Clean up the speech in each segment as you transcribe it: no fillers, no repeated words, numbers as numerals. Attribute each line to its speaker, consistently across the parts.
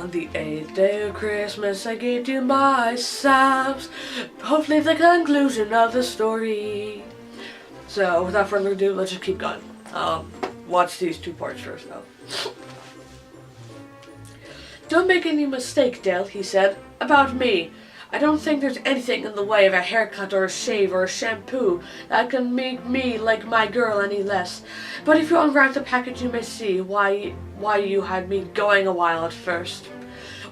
Speaker 1: On the 8th day of Christmas, I gave to myself. Hopefully the conclusion of the story. So, without further ado, let's just keep going. Watch these two parts first, though. Don't make any mistake, Dale, he said, about me. I don't think there's anything in the way of a haircut or a shave or a shampoo that can make me like my girl any less. But if you unwrap the package, you may see why you had me going a while at first.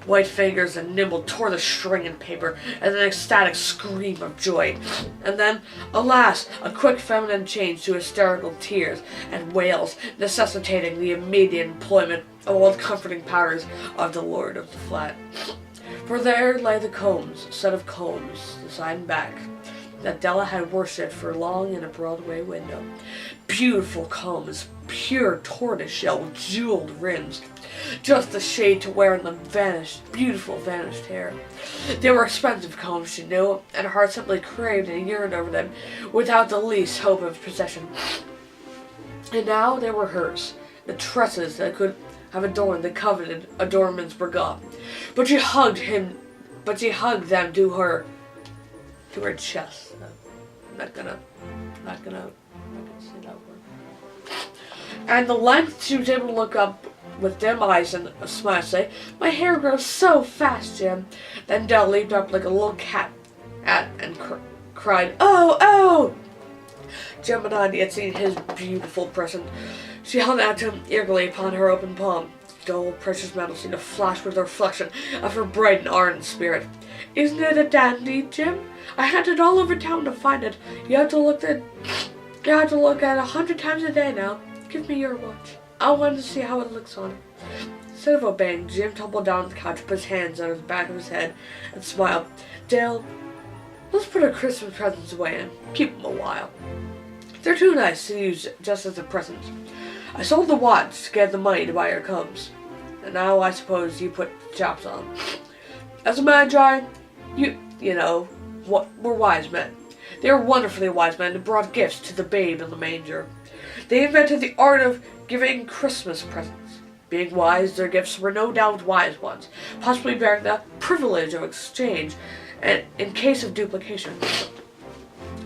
Speaker 1: White fingers and nimble tore the string and paper, and an ecstatic scream of joy. And then, alas, a quick feminine change to hysterical tears and wails, necessitating the immediate employment of all the comforting powers of the lord of the flat. For there lay the combs, a set of combs, the side and back, that Della had worshipped for long in a Broadway window. Beautiful combs, pure tortoiseshell with jeweled rims, just the shade to wear in the beautiful vanished hair. They were expensive combs, she knew, and her heart simply craved and yearned over them without the least hope of possession. And now they were hers, the tresses that could have adorned the coveted adornments Bergot. But she hugged them to her chest. I'm not gonna say that word. And the length she was able to look up with dim eyes and a smile, say, "My hair grows so fast, Jim." Then Dell leaped up like a little cat and cried, "Oh, oh!" Jim and I had seen his beautiful present. She held out to him eagerly upon her open palm. The dull, precious metal seemed to flash with the reflection of her bright and ardent spirit. "Isn't it a dandy, Jim? I hunted all over town to find it. You have to look at 100 times a day now. Give me your watch. I want to see how it looks on." Instead of obeying, Jim tumbled down on the couch, put his hands on the back of his head, and smiled. "Dale, let's put our Christmas presents away and keep them a while. They're too nice to use just as a present. I sold the watch to get the money to buy your combs. And now I suppose you put chops on. As a magi, were wise men. They were wonderfully wise men and brought gifts to the babe in the manger. They invented the art of giving Christmas presents. Being wise, their gifts were no doubt wise ones, possibly bearing the privilege of exchange and in case of duplication.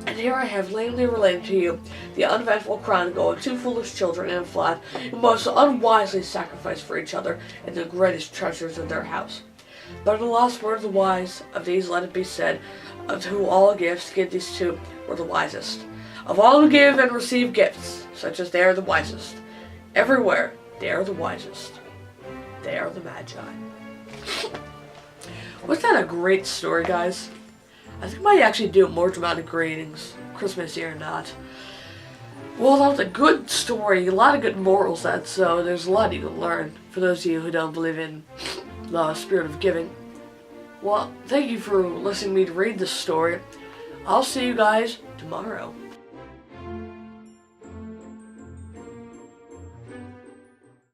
Speaker 1: And here I have lamely related to you the uneventful chronicle of two foolish children in a flat who most unwisely sacrificed for each other in the greatest treasures of their house. But in the last word of the wise, of these let it be said, of who all gifts give these two were the wisest. Of all who give and receive gifts, such as they are the wisest. Everywhere they are the wisest. They are the magi. Wasn't that a great story, guys? I think I might actually do more dramatic greetings, Christmassy or not. Well, that was a good story, a lot of good morals so there's a lot you can learn for those of you who don't believe in the spirit of giving. Well, thank you for listening to me to read this story. I'll see you guys tomorrow.